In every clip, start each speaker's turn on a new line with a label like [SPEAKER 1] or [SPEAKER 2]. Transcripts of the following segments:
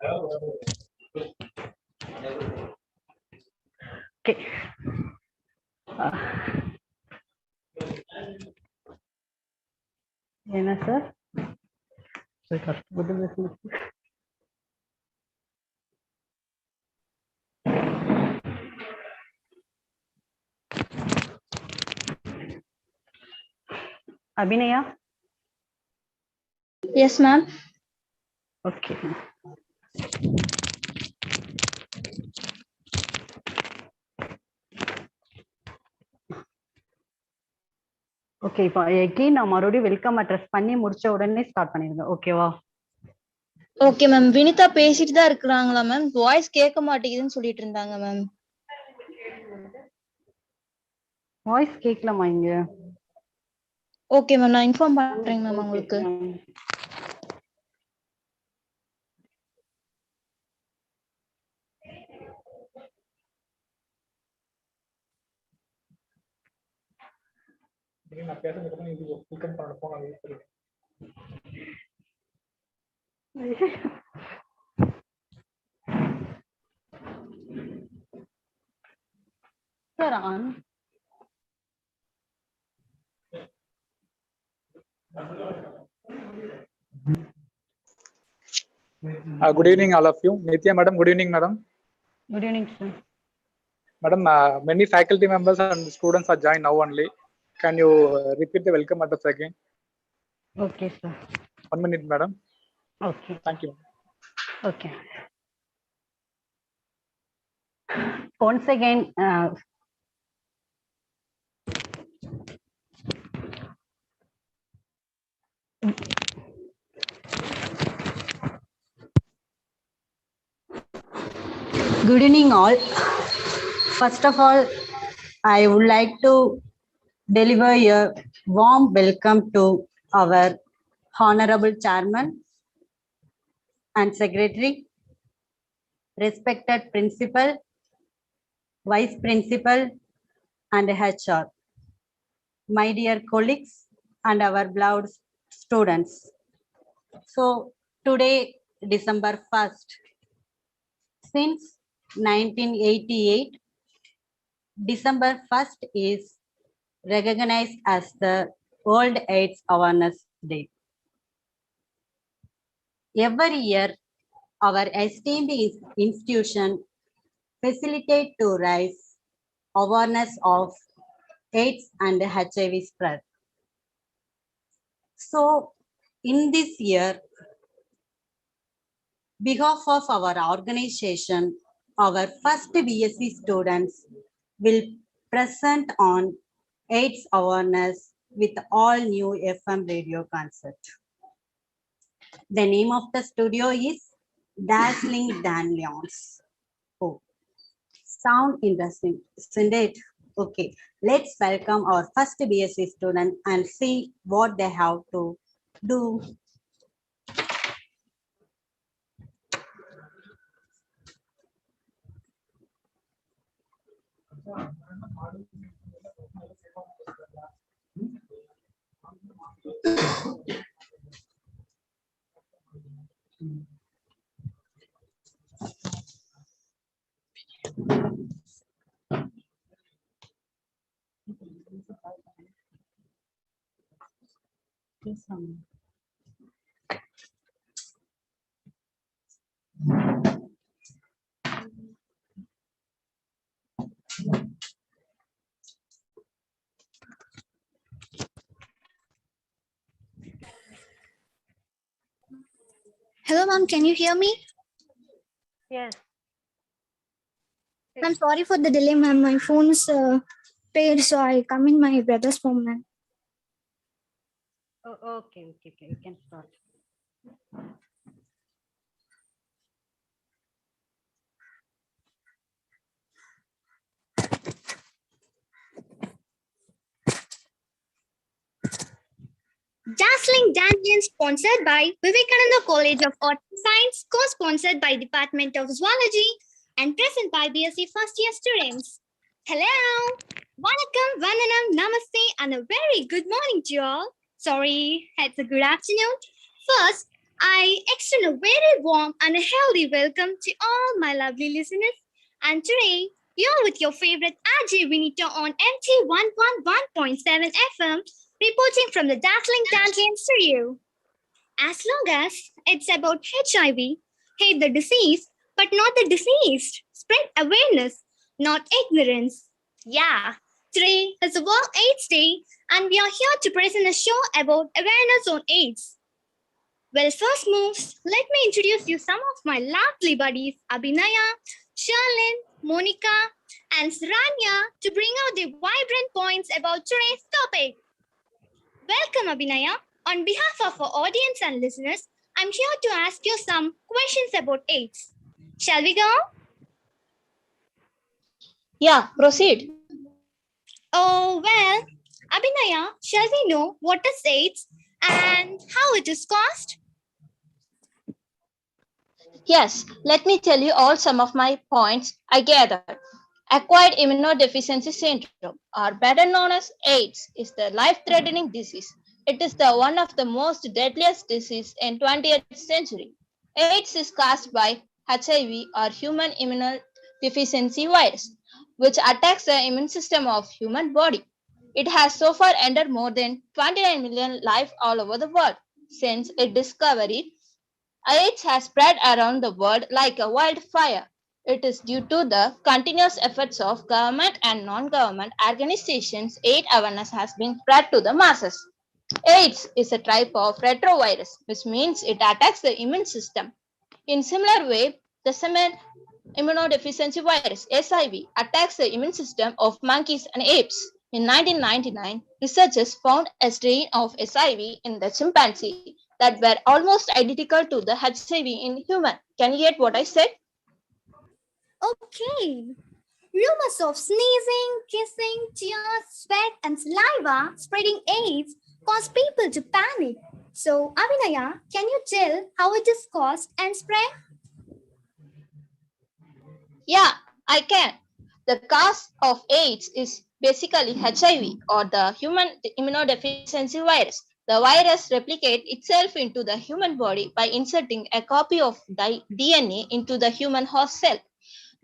[SPEAKER 1] Okay. Yes, sir. Abhinaya?
[SPEAKER 2] Yes, ma'am.
[SPEAKER 1] Okay. Okay, இப்போ again நான் மறுபடியும் வெல்கம் அட்ரஸ் பண்ணி முடிச்ச உடனே ஸ்டார்ட் பண்ணிருங்க. ஓகேவா?
[SPEAKER 2] Okay ma'am. வினிதா பேசிட்டு தான் இருக்கிறாங்களா மேம்? வாய்ஸ் கேட்க மாட்டேங்குதுன்னு சொல்லிட்டு இருந்தாங்க மேம்.
[SPEAKER 1] வாய்ஸ் கேட்கலாமா இங்க?
[SPEAKER 2] ஓகே மேம், நான் இன்ஃபார்ம் பண்றேங்க மேம் உங்களுக்கு.
[SPEAKER 3] நான் பேசுறதுக்கு நீங்க வெல்கம் பண்ண போன் அது சொல்லுங்க.
[SPEAKER 1] Sir on.
[SPEAKER 3] Good evening, all of you. Nitya, madam. Good evening, madam.
[SPEAKER 1] Good evening, sir.
[SPEAKER 3] Madam, many faculty members and students are joined now only. Can you repeat the welcome address again?
[SPEAKER 1] Okay, sir.
[SPEAKER 3] 1 minute, madam.
[SPEAKER 1] Okay.
[SPEAKER 3] Thank you.
[SPEAKER 1] Okay. Once again, good evening all. First of all, I would like to deliver a warm welcome to our Honorable Chairman and Secretary, respected Principal, Vice Principal, and HR, my dear colleagues and our beloved students. So today, December 1st, since 1988, December 1st is recognized as the World AIDS Awareness Day. Every year, our esteemed institution facilitate to raise awareness of AIDS and HIV spread. So, in this year, behalf of our organization, our first BSc students will present on AIDS awareness with all new FM radio concept. The name of the studio is Dazzling Dandelions. Oh, sound interesting, isn't it? Okay, let's welcome our first BSc student and see what they have to do.
[SPEAKER 4] Hello, ma'am. Can you hear me?
[SPEAKER 1] Yes.
[SPEAKER 4] I'm sorry for the delay, ma'am. My phone is paid, so I come in my brother's phone, ma'am.
[SPEAKER 1] Oh, okay. You can start.
[SPEAKER 4] Dazzling Dandelions, sponsored by Vivekananda College of Art and Science, co-sponsored by Department of Zoology, and present by BSc first year students. Hello, Vanakkam, Vandanam, Namaste, and a very good morning to you all. Sorry, it's a good afternoon. First, I extend a very warm and a healthy welcome to all my lovely listeners. And today, you're with your favorite RJ Vinita on MT 111.7 FM, reporting from the dazzling Dandelion studio. As long as it's about HIV, hate the disease, but not the deceased. Spread awareness, not ignorance. Yeah, today is World AIDS Day, and we are here to present a show about awareness on AIDS. Well, first moves, let me introduce you some of my lovely buddies, Abhinaya, Sherlyn, Monica, and Saranya to bring out their vibrant points about today's topic. Welcome, Abhinaya. On behalf of our audience and listeners, I'm here to ask you some questions about AIDS. Shall we go?
[SPEAKER 2] Yeah, proceed.
[SPEAKER 4] Oh, well, Abhinaya, shall we know what is AIDS and how it is caused?
[SPEAKER 2] Yes, let me tell you all some of my points I gathered. Acquired immunodeficiency syndrome, or better known as AIDS, is the life-threatening disease. It is the one of the most deadliest disease in 20th century. AIDS is caused by HIV, or human immunodeficiency virus, which attacks the immune system of human body. It has so far ended more than 29 million lives all over the world. Since its discovery, AIDS has spread around the world like a wildfire. It is due to the continuous efforts of government and non-government organizations. AIDS awareness has been spread to the masses. AIDS is a type of retrovirus, which means it attacks the immune system. In similar way, the similar immunodeficiency virus, SIV, attacks the immune system of monkeys and apes. In 1999, researchers found a strain of SIV in the chimpanzee that were almost identical to the HIV in human. Can you get what I said?
[SPEAKER 4] Okay. Rumors of sneezing, kissing, tears, sweat, and saliva spreading AIDS cause people to panic. So, Abhinaya, can you tell how it is caused and spread?
[SPEAKER 2] Yeah, I can. The cause of AIDS is basically HIV, or the human immunodeficiency virus. The virus replicates itself into the human body by inserting a copy of the DNA into the human host cell.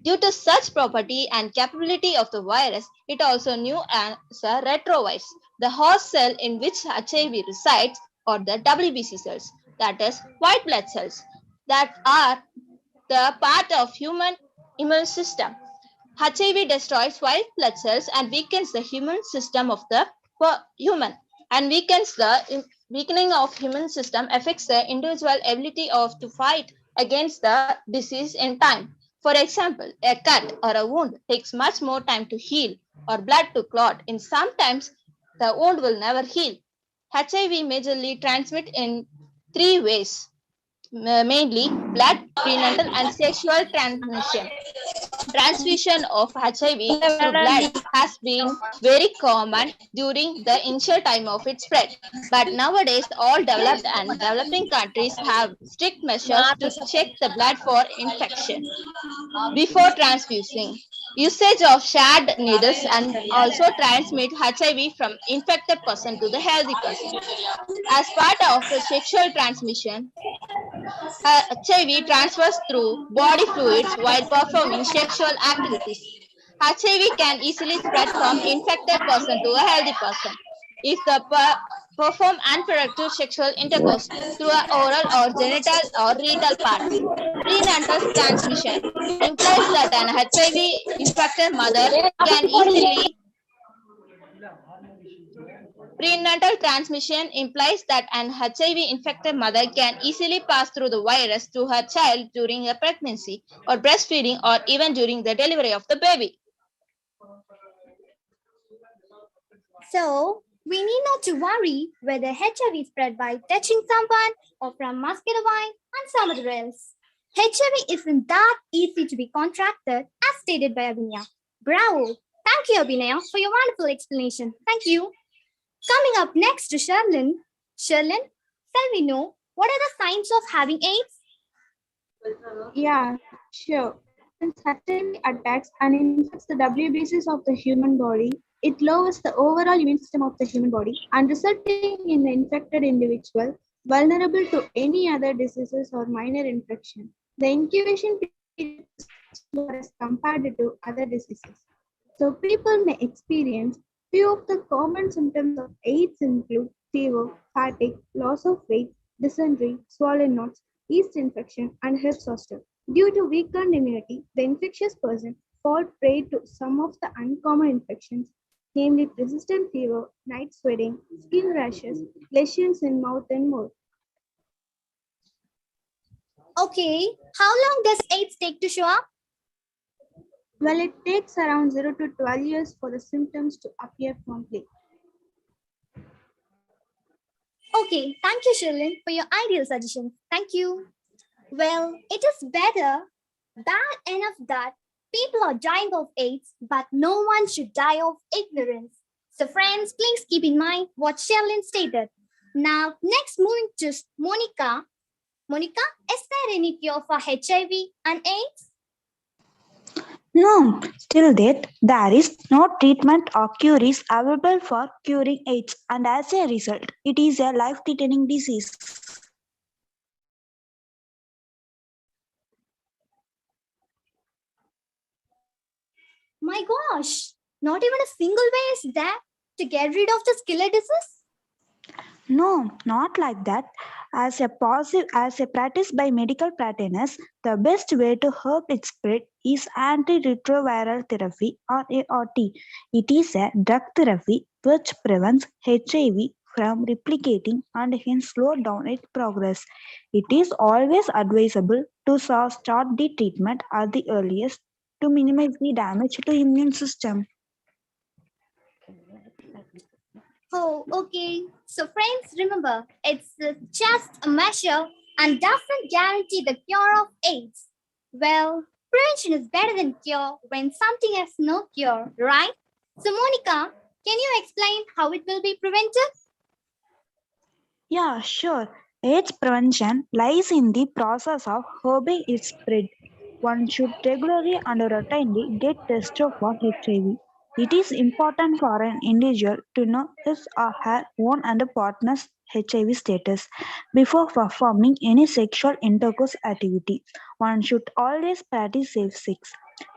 [SPEAKER 2] Due to such property and capability of the virus, it also known as a retrovirus. The host cell in which HIV resides are the WBC cells, that is, white blood cells, that are the part of human immune system. HIV destroys white blood cells and weakens the immune system of the human. And weakening of immune system affects the individual ability to fight against the disease in time. For example, a cut or a wound takes much more time to heal or blood to clot, and sometimes the wound will never heal. HIV majorly transmit in three ways, mainly blood, prenatal, and sexual transmission. Transfusion of HIV through blood has been very common during the initial time of its spread. But nowadays, all developed and developing countries have strict measures to check the blood for infection before transfusing. Usage of shared needles and also transmit HIV from infected person to the healthy person. As part of the sexual transmission, HIV transfers through body fluids while performing sexual activities. HIV can easily spread from infected person to a healthy person if the perform unprotected sexual intercourse through an oral or genital or rectal part. Prenatal transmission implies that an HIV infected mother can easily Prenatal transmission implies that an HIV-infected mother can easily pass through the virus to her child during a pregnancy or breastfeeding or even during the delivery of the baby.
[SPEAKER 4] So, we need not to worry whether HIV is spread by touching someone or from mosquito bite and somewhere else. HIV isn't that easy to be contracted, as stated by Abhinaya. Bravo! Thank you, Abhinaya, for your wonderful explanation. Thank you. Coming up next to Sherlyn. Sherlyn, shall we know what are the signs of having AIDS?
[SPEAKER 5] Yeah, sure. When HIV attacks and infects the WBCs of the human body, it lowers the overall immune system of the human body and resulting in the infected individual vulnerable to any other diseases or minor infection. The incubation period is lower as compared to other diseases. So people may experience few of the common symptoms of AIDS include fever, fatigue, loss of weight, dysentery, swollen knots, yeast infection, and head zoster. Due to weakened immunity, the infectious person fall prey to some of the uncommon infections, namely persistent fever, night sweating, skin rashes, lesions in mouth and more.
[SPEAKER 4] Okay, how long does AIDS take to show up?
[SPEAKER 5] Well, it takes around 0 to 12 years for the symptoms to appear promptly.
[SPEAKER 4] Okay, thank you, Shirlin, for your ideal suggestions. Thank you. Well, it is bad enough that people are dying of AIDS, but no one should die of ignorance. So, friends, please keep in mind what Shirlin stated. Now, next, moving to Monica. Monica, is there any cure for HIV and AIDS?
[SPEAKER 6] No, still that there is no treatment or cure is available for curing AIDS, and as a result, it is a life-threatening disease.
[SPEAKER 4] My gosh, not even a single way is there to get rid of this killer disease?
[SPEAKER 6] No, not like that. As a practice by medical practitioners, the best way to help it spread is antiretroviral therapy or ART. It is a drug therapy which prevents HIV from replicating and can slow down its progress. It is always advisable to start the treatment at the earliest to minimize the damage to immune system.
[SPEAKER 4] Oh, okay. So, friends, remember, it's just a measure and doesn't guarantee the cure of AIDS. Well, prevention is better than cure when something has no cure, right? So, Monica, can you explain how it will be prevented?
[SPEAKER 6] Yeah, sure. AIDS prevention lies in the process of curbing its spread. One should regularly and routinely get tested for HIV. It is important for an individual to know his or her own and partner's HIV status before performing any sexual intercourse activity. One should always practice safe sex.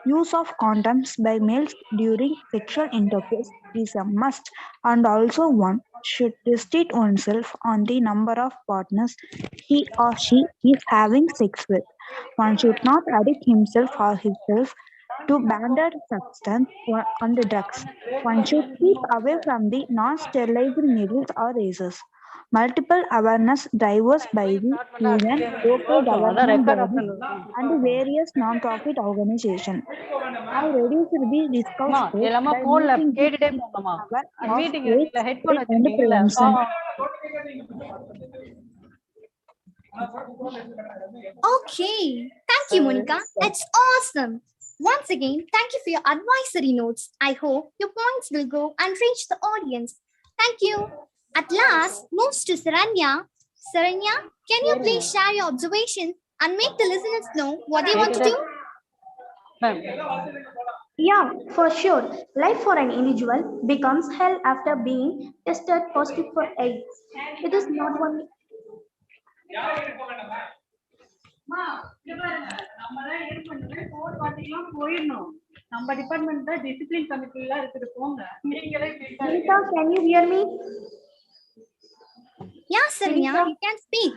[SPEAKER 6] Use of condoms by males during sexual intercourse is a must, and also one should restrict oneself on the number of partners he or she is having sex with. One should not addict himself or herself to banned substance and drugs. One should keep away from the non-sterilized needles or razors. Multiple awareness drivers by the UN, local government bodies, and various non-profit organizations have reduced the risk of spread
[SPEAKER 1] எல்லாமே
[SPEAKER 6] by
[SPEAKER 1] போன்ல
[SPEAKER 6] making
[SPEAKER 1] கேட்டுட்டே
[SPEAKER 6] people
[SPEAKER 1] போங்கம்மா
[SPEAKER 6] aware of
[SPEAKER 1] meeting
[SPEAKER 6] AIDS
[SPEAKER 1] இருக்குல்ல headphone
[SPEAKER 6] spread and
[SPEAKER 1] வச்சிருக்கீங்கல்ல
[SPEAKER 6] prevention.
[SPEAKER 4] Okay, thank you, Monica. It's awesome. Once again, thank you for your advisory notes. I hope your points will go and reach the audience. Thank you. At last, moves to Saranya. Saranya, can you please share your observations and make the listeners know what they want to do?
[SPEAKER 5] Yeah, for sure. Life for an individual becomes hell after being tested positive for AIDS. It is not only
[SPEAKER 1] நம்ம டிபார்ட்மெண்ட்ல discipline கமிட்டில இருக்குது போங்க நீங்களே
[SPEAKER 5] Rita, can you hear me?
[SPEAKER 4] Yeah, Saranya, you can speak.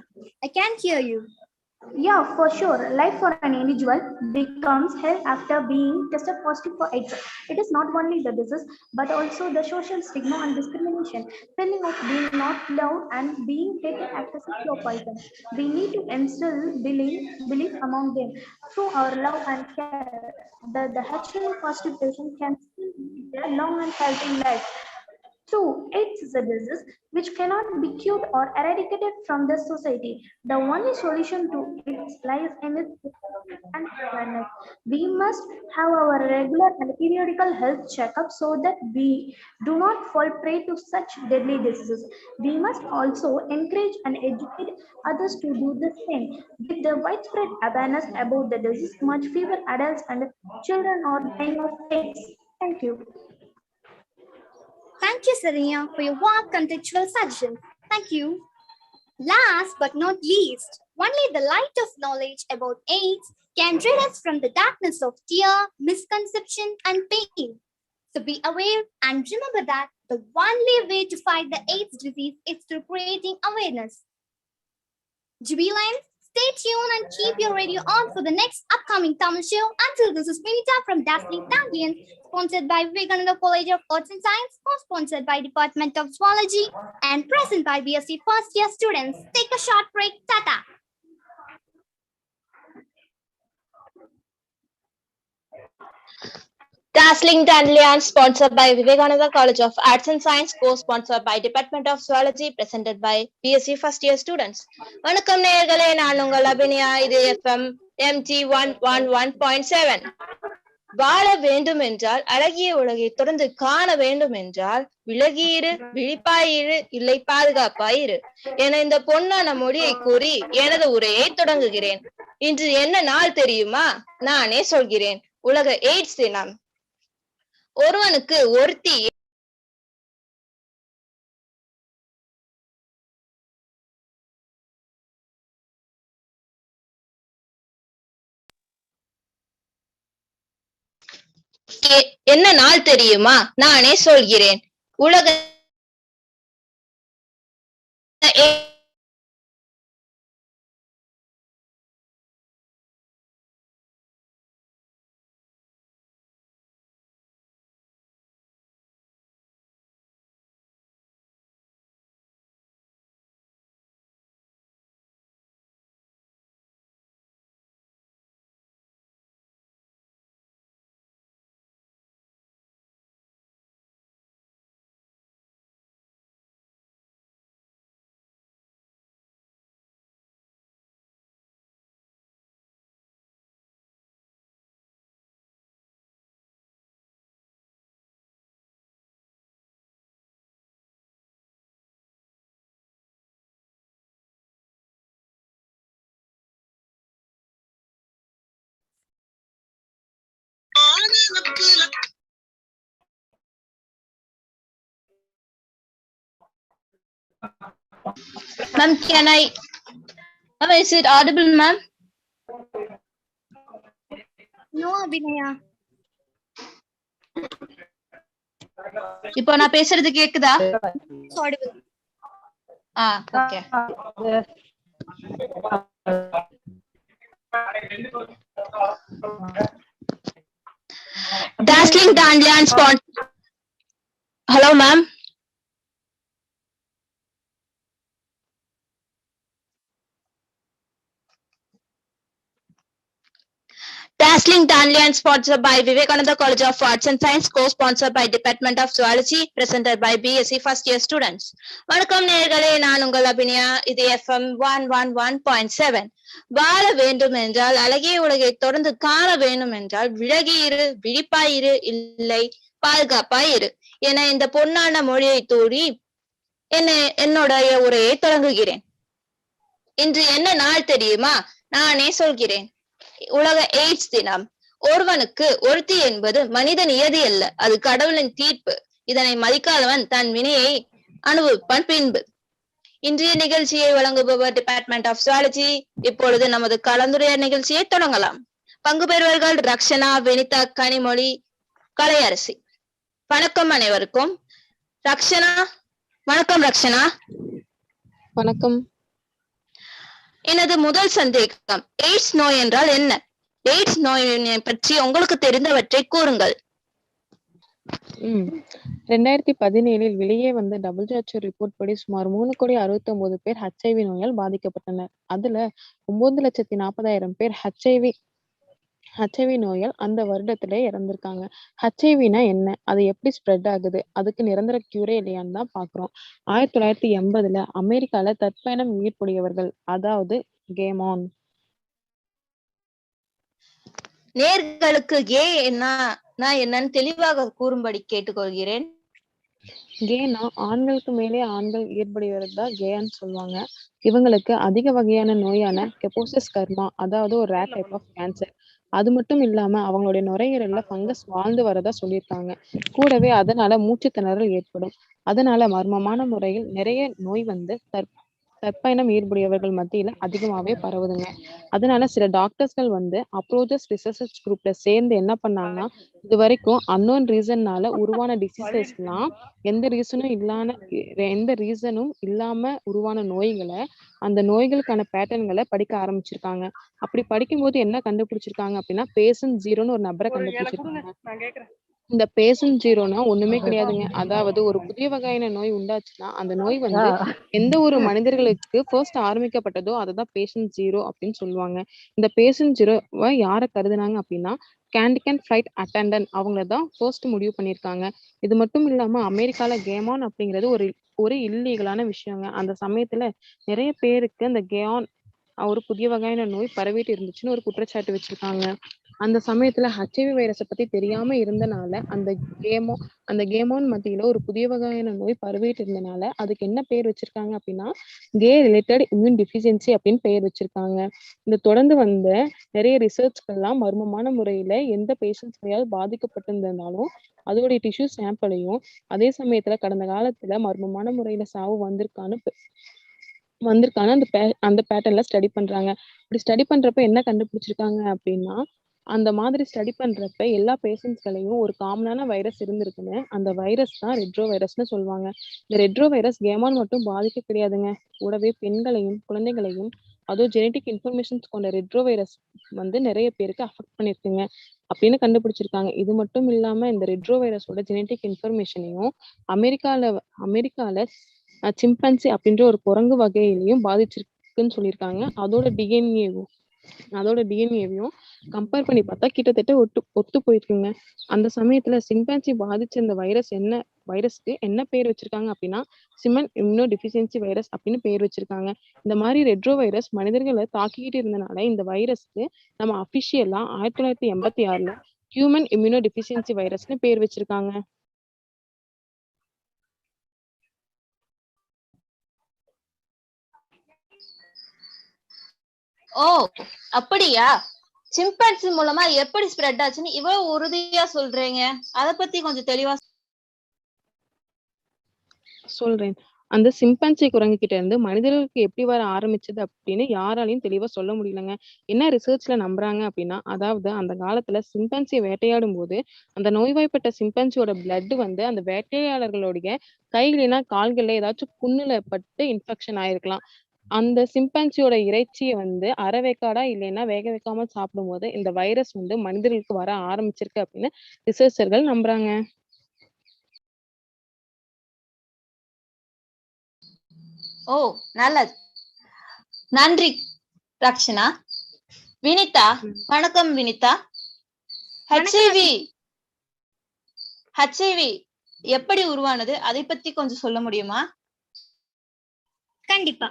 [SPEAKER 4] I can hear you.
[SPEAKER 5] Yeah, for sure. Life for an individual becomes hell after being tested positive for AIDS. It is not only the disease, but also the social stigma and discrimination, feeling of being not loved and being taken as a sexual poison. We need to instill belief among them through our love and care that the HIV positive patient can still live a long and healthy life. Two, AIDS is a disease which cannot be cured or eradicated from the society. The only solution to AIDS lies in its prevention and awareness. We must have our regular and periodical health checkups so that we do not fall prey to such deadly diseases. We must also encourage and educate others to do the same. With the widespread awareness about the disease, much fewer adults and children are dying of AIDS. Thank you.
[SPEAKER 4] Thank you, Saranya, for your warm contextual suggestions. Thank you. Last but not least, only the light of knowledge about AIDS can rid us from the darkness of fear, misconception, and pain. So be aware and remember that the only way to fight the AIDS disease is through creating awareness. Jubilant, stay tuned and keep your radio on for the next upcoming Tamil show. Until this is Vinita from Dazzling Tangents, sponsored by Vivekananda College of Arts and Science, co-sponsored by Department of Zoology, and present by BSc first year students. Take a short break. Tata.
[SPEAKER 2] Dazzling Dandelion, sponsored by Vivekananda College of Arts and Science, co-sponsored by Department of Zoology, presented by BSc first year students. வணக்கம் நேயர்களே, நான் உங்கள் அபினியா. இது FM MG 111.7. வாழ வேண்டும் என்றால், அழகிய உலகை தொடர்ந்து காண வேண்டும் என்றால், விலகியிரு, விழிப்பாயிரு, இல்லை பாதுகாப்பாயிரு என இந்த பொன்னான மொழியை கூறி எனது உரையை தொடங்குகிறேன். இன்று என்ன நாள் தெரியுமா? நானே சொல்கிறேன். உலக எய்ட்ஸ் தினம். ஒருவனுக்கு ஒருத்தி என்ன நாள் தெரியுமா? நானே சொல்கிறேன். உலக Ma'am, can I? Ma'am, is it audible, ma'am?
[SPEAKER 4] No, Abhinaya.
[SPEAKER 2] இப்போ நான் பேசுறது கேக்குதா?
[SPEAKER 4] Audible.
[SPEAKER 2] Okay. Dazzling Dandelion sponsor. Hello, ma'am. Dazzling Dandelion, sponsored by Vivekananda College of Arts and Science, co-sponsored by Department of Zoology, presented by BSc first year students. வணக்கம் நேயர்களே, நான் உங்கள் அபினியா. இது FM 111.7. வாழ வேண்டும் என்றால், அழகிய உலகை தொடர்ந்து காண வேண்டும் என்றால், விலகியிரு, விழிப்பாயிரு, இல்லை பாதுகாப்பாயிரு என இந்த பொன்னான மொழியை தூறி என்னுடைய உரையை தொடங்குகிறேன். இன்று என்ன நாள் தெரியுமா? நானே சொல்கிறேன். உலக எய்ட்ஸ் தினம். ஒருவனுக்கு ஒருத்தி என்பது மனித நியதி அல்ல, அது கடவுளின் தீர்ப்பு. இதனை மதிக்காதவன் தன் வினையை அனுபவிப்பான் பின்பு. இன்றைய நிகழ்ச்சியை வழங்குபவர் டிபார்ட்மெண்ட் ஆஃப் ஜுவாலஜி. இப்பொழுது நமது கலந்துரையாடல் நிகழ்ச்சியை தொடங்கலாம். பங்கு பெறுவர்கள் ரக்ஷனா, வினிதா, கனிமொழி, கலையரசி. வணக்கம் அனைவருக்கும். ரக்ஷனா, வணக்கம் ரக்ஷனா.
[SPEAKER 7] வணக்கம்.
[SPEAKER 2] எனது முதல் சந்தேகம், எய்ட்ஸ் நோய் என்றால் என்ன? எய்ட்ஸ் நோயை பற்றி உங்களுக்கு தெரிந்தவற்றை கூறுங்கள்.
[SPEAKER 7] 2017 வெளியே வந்த WHO ரிப்போர்ட் படி சுமார் 3,69,00,000 பேர் HIV நோயால் பாதிக்கப்பட்டனர். அதுல 9,40,000 பேர் HIV நோயால் அந்த வருடத்திலே இறந்திருக்காங்க. HIVனா என்ன, அது எப்படி ஸ்ப்ரெட் ஆகுது, அதுக்கு நிரந்தர கியூரே இல்லையான்னு தான் பாக்குறோம். 1980 அமெரிக்கால தற்பயணம் ஈடுபடியவர்கள், அதாவது கேமான்.
[SPEAKER 2] நேர்களுக்கு கே என்னன்னு தெளிவாக கூறும்படி கேட்டுக்கொள்கிறேன்.
[SPEAKER 7] கேனா ஆண்களுக்கு மேலே ஆண்கள் ஈடுபடுவது தான் கேன்னு சொல்லுவாங்க. இவங்களுக்கு அதிக வகையான நோயான கெப்போசிஸ் கர்மா, அதாவது ஒரு ரேர் டைப் ஆஃப் கேன்சர். அது மட்டும் இல்லாம அவங்களுடைய நுரையீரல்ல ஃபங்கஸ் வாழ்ந்து வரதா சொல்லியிருக்காங்க. கூடவே அதனால மூச்சு திணறல் ஏற்படும். அதனால மர்மமான முறையில் நிறைய நோய் வந்து கற்பயணம் ஈடுபடியவர்கள் மத்தியில அதிகமாவே பரவுதுங்க. அதனால சில டாக்டர்ஸ்கள் வந்து அப்ரோச்சஸ் ரிசர்ச் குரூப்ல சேர்ந்து என்ன பண்ணாங்கன்னா, இது வரைக்கும் அன்னோன் ரீசன்னால உருவான டிசீசஸ்லாம் எந்த ரீசனும் இல்லாம உருவான நோய்களை, அந்த நோய்களுக்கான பேட்டர்ன்களை படிக்க ஆரம்பிச்சிருக்காங்க. அப்படி படிக்கும்போது என்ன கண்டுபிடிச்சிருக்காங்க அப்படின்னா, பேஷண்ட் ஜீரோன்னு ஒரு நபரை கண்டுபிடிச்சிருக்காங்க. இந்த பேஷண்ட் ஜீரோனா ஒண்ணுமே கிடையாதுங்க. அதாவது ஒரு புதிய வகையான நோய் உண்டாச்சுன்னா, அந்த நோய் வந்து எந்த ஒரு மனிதர்களுக்கு ஃபர்ஸ்ட் ஆரம்பிக்கப்பட்டதோ அததான் பேஷண்ட் ஜீரோ அப்படின்னு சொல்லுவாங்க. இந்த பேஷண்ட் ஜீரோவை யார கருதுனாங்க அப்படின்னா, கேண்டிகன் ஃபிளைட் அட்டெண்டன்ட் அவங்கள தான் ஃபர்ஸ்ட் முடிவு பண்ணியிருக்காங்க. இது மட்டும் இல்லாம அமெரிக்கால கேமான் அப்படிங்கிறது ஒரு ஒரு இல்லீகலான விஷயங்க. அந்த சமயத்துல நிறைய பேருக்கு அந்த கேஆன் ஒரு புதிய வகையான நோய் பரவிட்டு இருந்துச்சுன்னு ஒரு குற்றச்சாட்டு வச்சிருக்காங்க. அந்த சமயத்துல HIV வைரஸை பத்தி தெரியாம இருந்தனால அந்த கேமான் மத்தியில ஒரு புதிய வகையான நோய் பரவிட்டு இருந்தனால அதுக்கு என்ன பேர் வச்சிருக்காங்க அப்படின்னா, கே ரிலேட்டட் இம்யூன் டிஃபிஷியன்சி அப்படின்னு பெயர் வச்சிருக்காங்க. இந்த தொடர்ந்து வந்த நிறைய ரிசர்ச்கள்லாம் மர்மமான முறையில எந்த பேஷண்ட்ஸ்லயாவது பாதிக்கப்பட்டிருந்தாலும் அதோடைய டிஷ்யூ சாம்பிளையும், அதே சமயத்துல கடந்த காலத்துல மர்மமான முறையில சாவு வந்திருக்கான்னு அந்த பேட்டர்ன்ல ஸ்டடி பண்றாங்க. இப்படி ஸ்டடி பண்றப்ப என்ன கண்டுபிடிச்சிருக்காங்க அப்படின்னா, அந்த மாதிரி ஸ்டடி பண்றப்ப எல்லா பேஷண்ட்ஸ்களையும் ஒரு காமனான வைரஸ் இருந்திருக்குன்னு, அந்த வைரஸ் தான் ரெட்ரோ வைரஸ்னு சொல்லுவாங்க. இந்த ரெட்ரோ வைரஸ் கேமான் மட்டும் பாதிக்க கிடையாதுங்க. கூடவே பெண்களையும் குழந்தைகளையும் அதுவும் ஜெனட்டிக் இன்ஃபர்மேஷன்ஸ் கொண்ட ரெட்ரோ வைரஸ் வந்து நிறைய பேருக்கு அஃபெக்ட் பண்ணிருக்குங்க அப்படின்னு கண்டுபிடிச்சிருக்காங்க. இது மட்டும் இல்லாம இந்த ரெட்ரோ வைரஸோட ஜெனட்டிக் இன்ஃபர்மேஷனையும் அமெரிக்கால சிம்பன்சி அப்படின்ற ஒரு குரங்கு வகையிலையும் பாதிச்சிருக்குன்னு சொல்லியிருக்காங்க. அதோட டிஎன்ஏவையும் கம்பேர் பண்ணி பார்த்தா கிட்டத்தட்ட ஒத்து போயிருக்குங்க. அந்த சமயத்துல சிம்பன்சி பாதிச்ச இந்த வைரஸ்க்கு என்ன பேர் வச்சிருக்காங்க அப்படின்னா, சிமன் இம்யூனோ டெஃபிஷியன்சி வைரஸ் அப்படின்னு பேர் வச்சிருக்காங்க. இந்த மாதிரி ரெட்ரோ வைரஸ் மனிதர்களை தாக்கிக்கிட்டு இருந்தனால இந்த வைரஸ்க்கு நம்ம அபிஷியலா 1986ல ஹியூமன் இம்யூனோ டெஃபிஷியன்சி வைரஸ்னு பேர் வச்சிருக்காங்க.
[SPEAKER 2] ஓ, அப்படியா? சிம்பன்சி மூலமா எப்படி ஸ்ப்ரெட் ஆச்சுன்னு இவ்வளவு உறுதியா சொல்றீங்க? அத பத்தி கொஞ்சம் தெளிவா
[SPEAKER 7] சொல்றேன். அந்த சிம்பன்சி குரங்கு கிட்ட இருந்து மனிதர்களுக்கு எப்படி வர ஆரம்பிச்சது அப்படின்னு யாராலையும் தெளிவா சொல்ல முடியலங்க. என்ன ரிசர்ச்ல நம்புறாங்க அப்படின்னா, அதாவது அந்த காலத்துல சிம்பன்சியை வேட்டையாடும் போது அந்த நோய்வாய்ப்பட்ட சிம்பன்சியோட பிளட் வந்து அந்த வேட்டையாளர்களுடைய கைகளினா கால்கள்ல ஏதாச்சும் புண்ணுல பட்டு இன்ஃபெக்ஷன் ஆயிருக்கலாம். அந்த சிம்பன்சியோட இறைச்சியை வந்து அரைவேக்காடா இல்லைன்னா வேக வைக்காம சாப்பிடும் போது இந்த வைரஸ் வந்து மனிதர்களுக்கு வர ஆரம்பிச்சிருக்கு அப்படின்னு ரிசர்ச்சர்கள் நம்புறாங்க.
[SPEAKER 2] ஓ, நல்லது. நன்றி ரக்ஷனா. வினிதா, வணக்கம் வினிதா. HIV எப்படி உருவானது அதை பத்தி கொஞ்சம் சொல்ல முடியுமா?
[SPEAKER 4] கண்டிப்பா.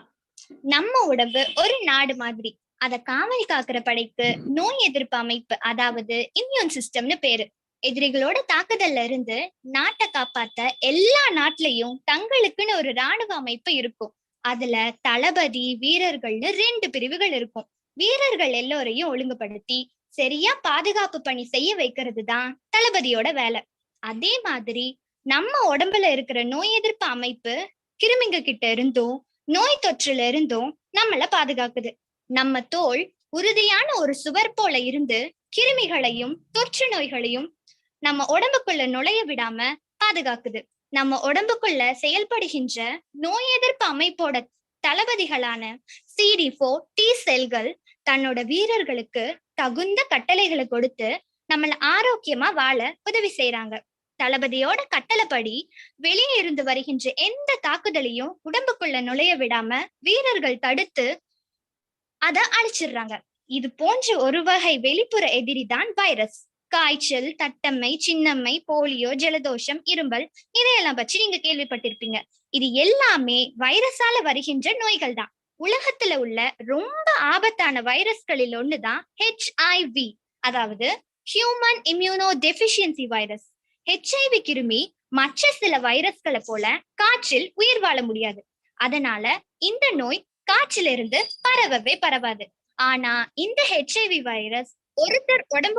[SPEAKER 4] நம்ம உடம்பு ஒரு நாடு மாதிரி. அத காவல் காக்கிற படைக்கு நோய் எதிர்ப்பு அமைப்பு, அதாவது இம்யூன் சிஸ்டம்னு பேரு. எதிரிகளோட தாக்குதல்ல இருந்து நாட்டை காப்பாத்த எல்லா நாட்டிலையும் தங்களுக்குன்னு ஒரு ராணுவ அமைப்பு இருக்கும். அதுல தளபதி, வீரர்கள்னு 2 பிரிவுகள் இருக்கும். வீரர்கள் எல்லோரையும் ஒழுங்குபடுத்தி சரியா பாதுகாப்பு பணி செய்ய வைக்கிறது தான் தளபதியோட வேலை. அதே மாதிரி நம்ம உடம்புல இருக்கிற நோய் எதிர்ப்பு அமைப்பு கிருமிங்க கிட்ட இருந்தும் நோய் தொற்றுல இருந்தும் நம்மள பாதுகாக்குது. நம்ம தோல் உறுதியான ஒரு சுவர் போல இருந்து கிருமிகளையும் தொற்று நோய்களையும் நம்ம உடம்புக்குள்ள நுழைய விடாம பாதுகாக்குது. நம்ம உடம்புக்குள்ள செயல்படுகின்ற நோய் எதிர்ப்பு அமைப்போட தளபதிகளான CD4 T செல்கள் தன்னோட வீரர்களுக்கு தகுந்த கட்டளைகளை கொடுத்து நம்மள ஆரோக்கியமா வாழ உதவி செய்யறாங்க. தளபதியோட கட்டளைப்படி வெளியே இருந்து வருகின்ற எந்த தாக்குதலையும் உடம்புக்குள்ள நுழைய விடாம வீரர்கள் தடுத்து அத அழிச்சிடுறாங்க. இது போன்ற ஒரு வகை வெளிப்புற எதிரி தான் வைரஸ். காய்ச்சல், தட்டம்மை, சின்னம்மை, போலியோ, ஜலதோஷம், இரும்பல் இதையெல்லாம் பற்றி நீங்க கேள்விப்பட்டிருப்பீங்க. இது எல்லாமே வைரஸால வருகின்ற நோய்கள் தான். உலகத்துல உள்ள ரொம்ப ஆபத்தான வைரஸ்களில் ஒண்ணுதான் HIV, அதாவது human immuno deficiency virus. HIV கிருமி மற்ற சில வைரஸ்களை போல காற்றில் உயிர் வாழ முடியாது. அதனால இந்த நோய் காற்றிலிருந்து பரவவே பரவாது. ஆனா இந்த HIV வைரஸ் ஒருத்தர் உடம்பு